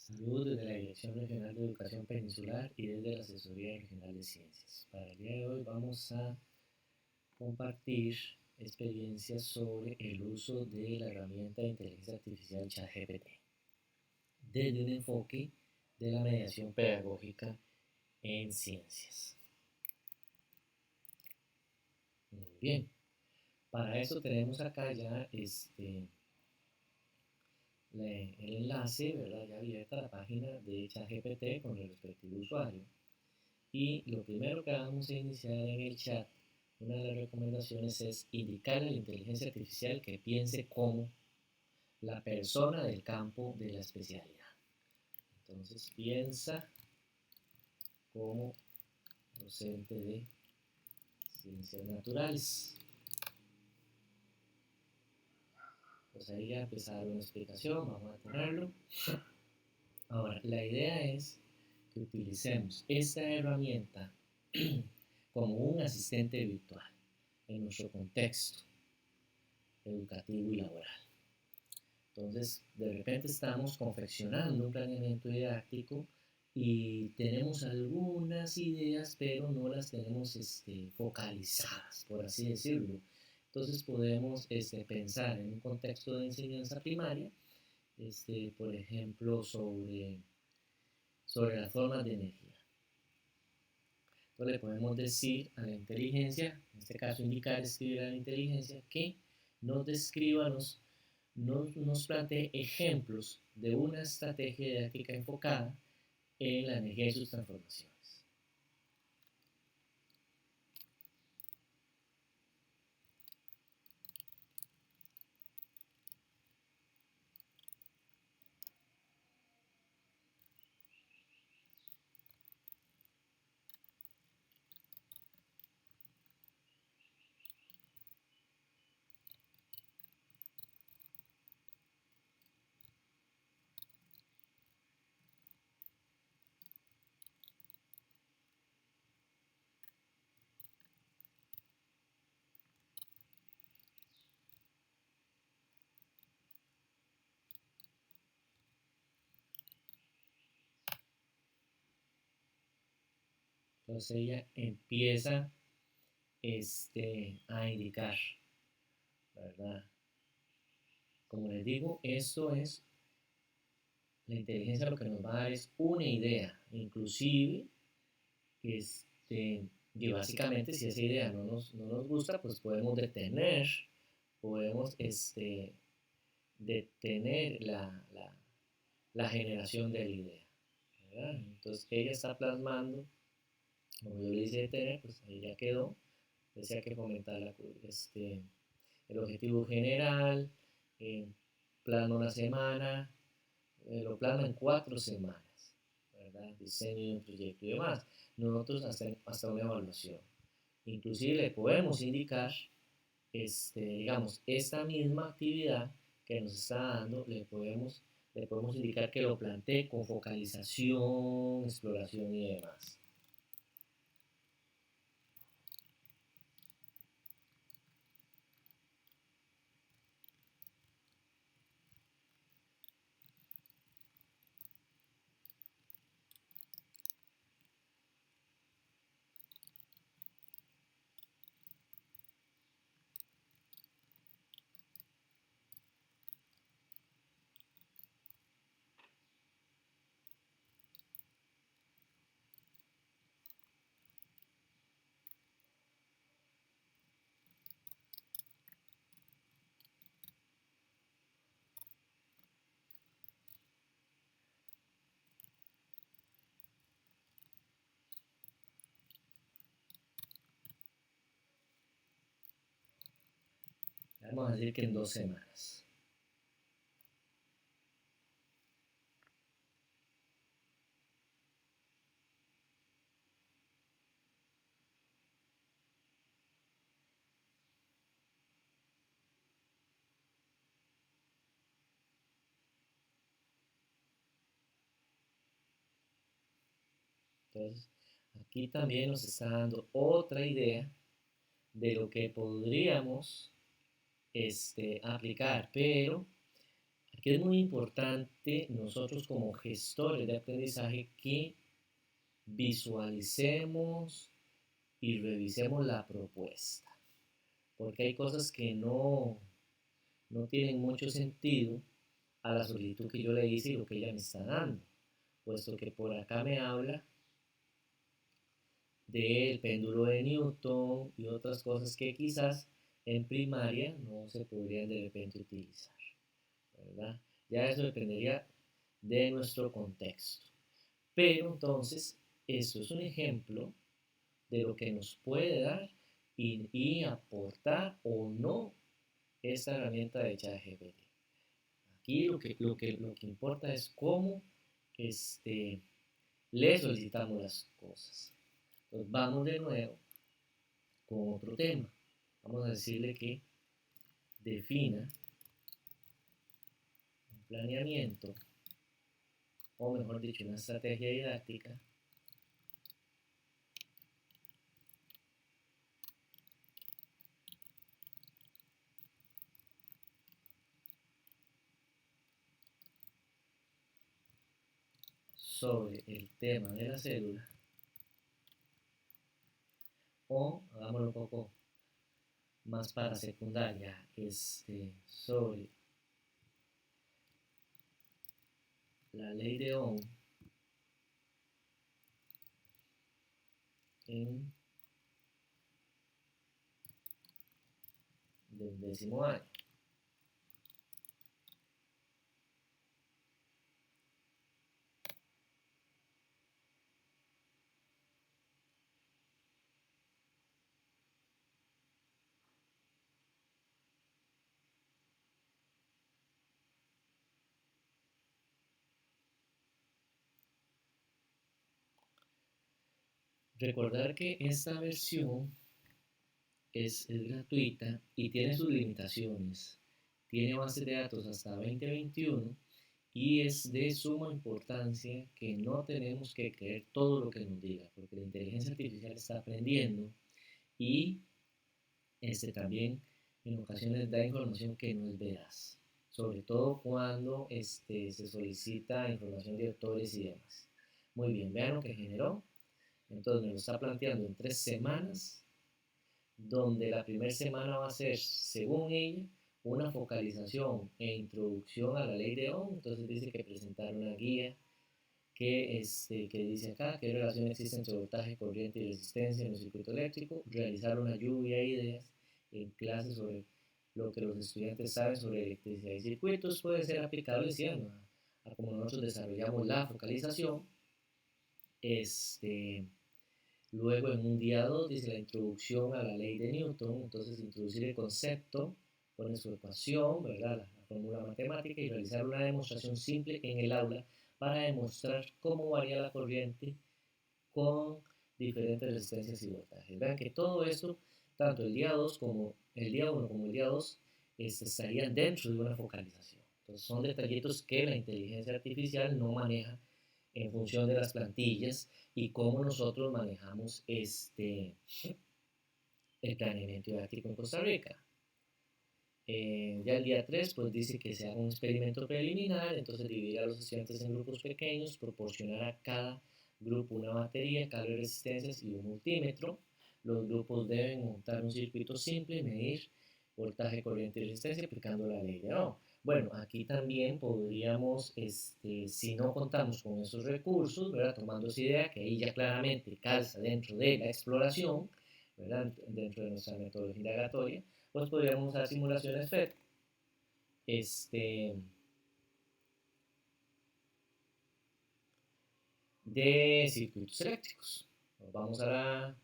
Saludos desde la Dirección Regional de Educación Peninsular y desde la Asesoría Regional de Ciencias. Para el día de hoy vamos a compartir experiencias sobre el uso de la herramienta de inteligencia artificial ChatGPT desde un enfoque de la mediación pedagógica en ciencias. Muy bien, para eso tenemos acá ya el enlace, ¿verdad? Ya abierta la página de ChatGPT con el respectivo usuario. Y lo primero que vamos a iniciar en el chat, una de las recomendaciones es indicarle a la inteligencia artificial que piense como la persona del campo de la especialidad. Entonces piensa como docente de ciencias naturales. Pues ahí ya empezar una explicación, vamos a tenerlo. Ahora, la idea es que utilicemos esta herramienta como un asistente virtual en nuestro contexto educativo y laboral. Entonces, de repente estamos confeccionando un planeamiento didáctico y tenemos algunas ideas, pero no las tenemos focalizadas, por así decirlo. Entonces podemos pensar en un contexto de enseñanza primaria, por ejemplo, sobre las formas de energía. Entonces le podemos decir a la inteligencia, en este caso indicar, escribir a la inteligencia, que nos describa, nos plantee ejemplos de una estrategia didáctica enfocada en la energía y sus transformaciones. Entonces ella empieza a indicar, ¿verdad? Como les digo, esto es, la inteligencia lo que nos va a dar es una idea, inclusive, y básicamente si esa idea no nos gusta, pues podemos podemos detener la generación de la idea, ¿verdad? Entonces ella está plasmando, como yo le hice detener, pues ahí ya quedó, decía que comentar el objetivo general, eh, plasma una semana, lo plasma en 4 semanas, ¿verdad? Diseño de un proyecto y demás. Nosotros hasta una evaluación. Inclusive le podemos indicar, digamos, esta misma actividad que nos está dando, le podemos indicar que lo plantee con focalización, exploración y demás. Vamos a decir que en 2 semanas. Entonces, aquí también nos está dando otra idea de lo que podríamos aplicar, pero que es muy importante nosotros como gestores de aprendizaje que visualicemos y revisemos la propuesta, porque hay cosas que no tienen mucho sentido a la solicitud que yo le hice y lo que ella me está dando, puesto que por acá me habla del péndulo de Newton y otras cosas que quizás en primaria no se podrían de repente utilizar, ¿verdad? Ya eso dependería de nuestro contexto. Pero entonces, esto es un ejemplo de lo que nos puede dar y aportar o no esta herramienta de ChatGPT. Aquí lo que importa es cómo le solicitamos las cosas. Entonces vamos de nuevo con otro tema. Vamos a decirle que defina un planeamiento, o mejor dicho, una estrategia didáctica sobre el tema de la célula, o hagámoslo un poco más para secundaria, sobre la ley de Ohm en del 10º año. Recordar que esta versión es gratuita y tiene sus limitaciones. Tiene bases de datos hasta 2021 y es de suma importancia que no tenemos que creer todo lo que nos diga, porque la inteligencia artificial está aprendiendo y también en ocasiones da información que no es veraz, sobre todo cuando se solicita información de autores y demás. Muy bien, vean lo que generó. Entonces me lo está planteando en 3 semanas, donde la primera semana va a ser, según ella, una focalización e introducción a la ley de Ohm. Entonces dice que presentar una guía que dice acá qué relación existe entre voltaje, corriente y resistencia en un circuito eléctrico, realizar una lluvia de ideas en clases sobre lo que los estudiantes saben sobre electricidad y circuitos, puede ser aplicable ¿sí? a como nosotros desarrollamos la focalización. Luego en un día 2 dice la introducción a la ley de Newton, entonces introducir el concepto, poner su ecuación, ¿verdad? La fórmula matemática y realizar una demostración simple en el aula para demostrar cómo varía la corriente con diferentes resistencias y voltajes. Vean que todo esto, tanto el día 2 como el día 1 como el día 2, estarían dentro de una focalización. Entonces son detallitos que la inteligencia artificial no maneja en función de las plantillas y cómo nosotros manejamos el planeamiento didáctico en Costa Rica. Ya el día 3 pues dice que se haga un experimento preliminar, entonces dividir a los estudiantes en grupos pequeños, proporcionar a cada grupo una batería, cable de resistencias y un multímetro. Los grupos deben montar un circuito simple, medir voltaje, corriente y resistencia aplicando la ley de Ohm. Bueno, aquí también podríamos, si no contamos con esos recursos, ¿verdad? Tomando esa idea que ahí ya claramente calza dentro de la exploración, ¿verdad? Dentro de nuestra metodología indagatoria, pues podríamos usar simulaciones FET de circuitos eléctricos. Nos vamos a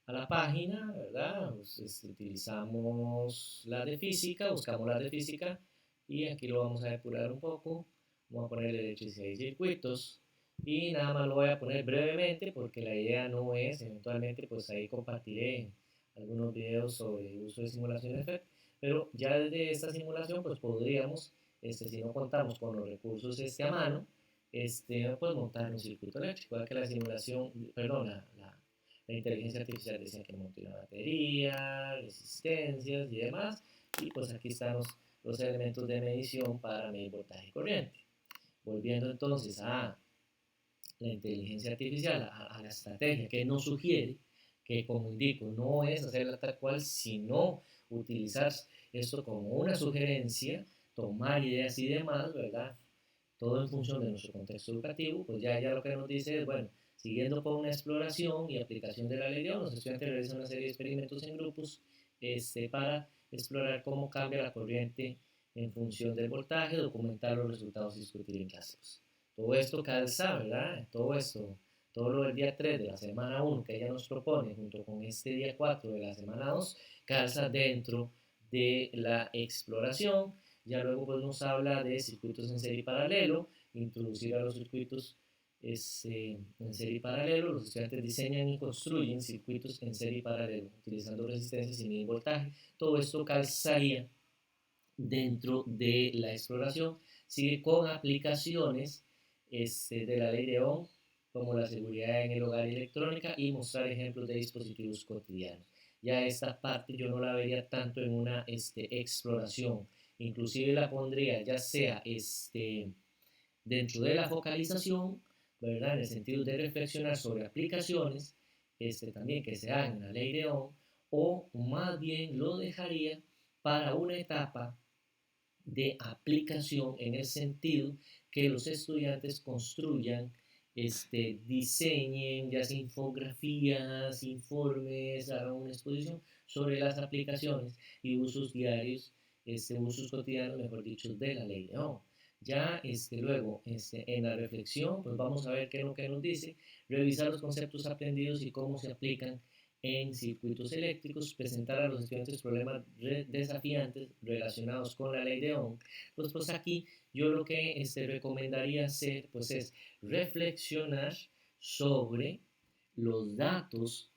la página, ¿verdad? Pues, utilizamos la de física, buscamos la de física y aquí lo vamos a depurar un poco. Vamos a poner electricidad y circuitos y nada más lo voy a poner brevemente porque la idea no es, eventualmente pues ahí compartiré algunos videos sobre el uso de simulaciones FET, pero ya desde esta simulación pues podríamos, si no contamos con los recursos a mano, pues montar un circuito eléctrico, ya que la simulación, perdón, la inteligencia artificial decía que monte una batería, resistencias y demás, y pues aquí estamos los elementos de medición para medir voltaje y corriente. Volviendo entonces a la inteligencia artificial, a la estrategia que nos sugiere, que como indico, no es hacerla tal cual, sino utilizar esto como una sugerencia, tomar ideas y demás, ¿verdad? Todo en función de nuestro contexto educativo, pues ya lo que nos dice es, bueno, siguiendo con una exploración y aplicación de la ley de Ohm, los estudiantes realizan una serie de experimentos en grupos para explorar cómo cambia la corriente en función del voltaje, documentar los resultados y discutir en clases. Todo esto calza, ¿verdad? Todo esto, todo lo del día 3 de la semana 1 que ella nos propone, junto con este día 4 de la semana 2, calza dentro de la exploración. Ya luego pues nos habla de circuitos en serie paralelo, introducir a los circuitos en serie paralelo. Los estudiantes diseñan y construyen circuitos en serie paralelo, utilizando resistencias y medir voltaje. Todo esto calzaría dentro de la exploración. Sigue con aplicaciones de la ley de Ohm, como la seguridad en el hogar y electrónica, y mostrar ejemplos de dispositivos cotidianos. Ya esta parte yo no la vería tanto en una exploración, inclusive la pondría ya sea dentro de la focalización, ¿verdad? En el sentido de reflexionar sobre aplicaciones también que se dan en la ley de Ohm, o más bien lo dejaría para una etapa de aplicación en el sentido que los estudiantes construyan, diseñen ya sea infografías, informes, hagan una exposición sobre las aplicaciones y usos diarios, usos cotidianos, mejor dicho, de la ley de Ohm. Ya luego, en la reflexión, pues vamos a ver qué es lo que nos dice, revisar los conceptos aprendidos y cómo se aplican en circuitos eléctricos, presentar a los estudiantes problemas desafiantes relacionados con la ley de Ohm. Pues aquí yo lo que recomendaría hacer pues es reflexionar sobre los datos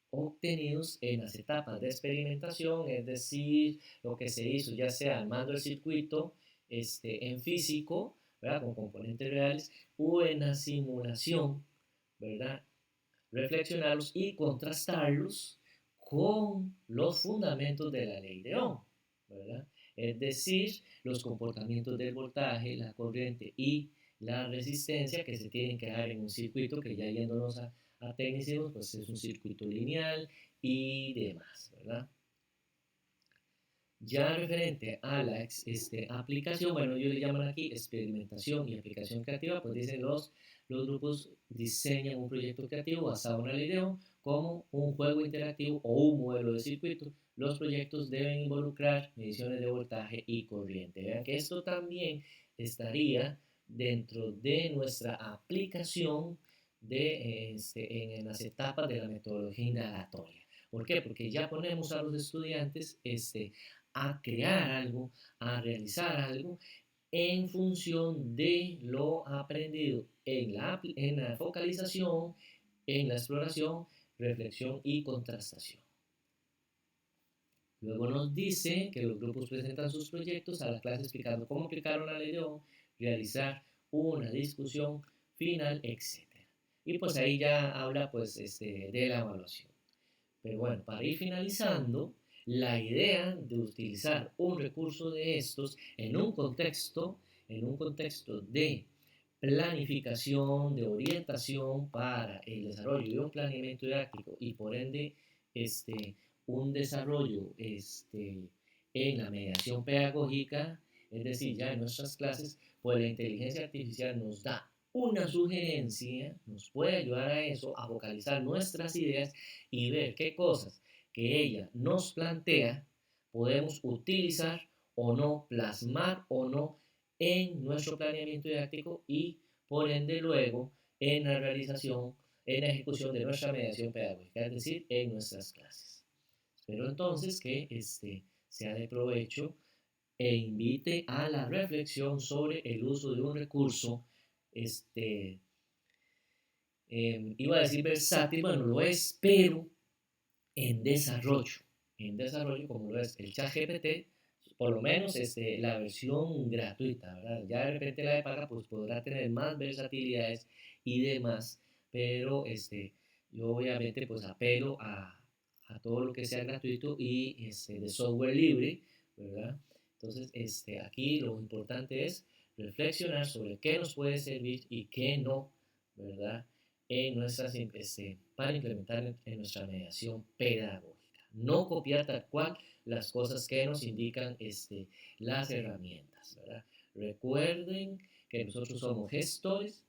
obtenidos en las etapas de experimentación, es decir, lo que se hizo ya sea armando el circuito en físico, ¿verdad? Con componentes reales, o en la simulación, ¿verdad? Reflexionarlos y contrastarlos con los fundamentos de la ley de Ohm, ¿verdad? Es decir, los comportamientos del voltaje, la corriente y la resistencia que se tienen que dar en un circuito que ya yéndonos a tecnicismos, pues es un circuito lineal y demás, ¿verdad? Ya referente a la aplicación, bueno, ellos le llaman aquí experimentación y aplicación creativa, pues dicen los grupos diseñan un proyecto creativo basado en una ley de Ohm como un juego interactivo o un modelo de circuito. Los proyectos deben involucrar mediciones de voltaje y corriente. Vean que esto también estaría dentro de nuestra aplicación en las etapas de la metodología indagatoria. ¿Por qué? Porque ya ponemos a los estudiantes a crear algo, a realizar algo en función de lo aprendido en la focalización, en la exploración, reflexión y contrastación. Luego nos dice que los grupos presentan sus proyectos a la clase explicando cómo aplicaron la ley de Ohm, realizar una discusión final, etc. Y pues ahí ya habla pues de la evaluación. Pero bueno, para ir finalizando, la idea de utilizar un recurso de estos en un contexto de planificación, de orientación para el desarrollo de un planeamiento didáctico y por ende un desarrollo en la mediación pedagógica, es decir, ya en nuestras clases, pues la inteligencia artificial nos da una sugerencia, nos puede ayudar a eso, a focalizar nuestras ideas y ver qué cosas que ella nos plantea podemos utilizar o no, plasmar o no en nuestro planeamiento didáctico y por ende luego en la realización, en la ejecución de nuestra mediación pedagógica, es decir, en nuestras clases. Espero entonces que sea de provecho e invite a la reflexión sobre el uso de un recurso iba a decir versátil, bueno, lo es, pero en desarrollo como lo es el ChatGPT, por lo menos la versión gratuita, ¿verdad? Ya de repente la de paga pues podrá tener más versatilidades y demás, pero yo obviamente pues apelo a todo lo que sea gratuito y de software libre, ¿verdad? Entonces, aquí lo importante es reflexionar sobre qué nos puede servir y qué no, ¿verdad? Para implementar en nuestra mediación pedagógica. No copiar tal cual las cosas que nos indican las herramientas, ¿verdad? Recuerden que nosotros somos gestores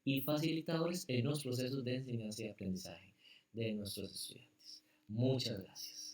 y facilitadores en los procesos de enseñanza y aprendizaje de nuestros estudiantes. Muchas gracias.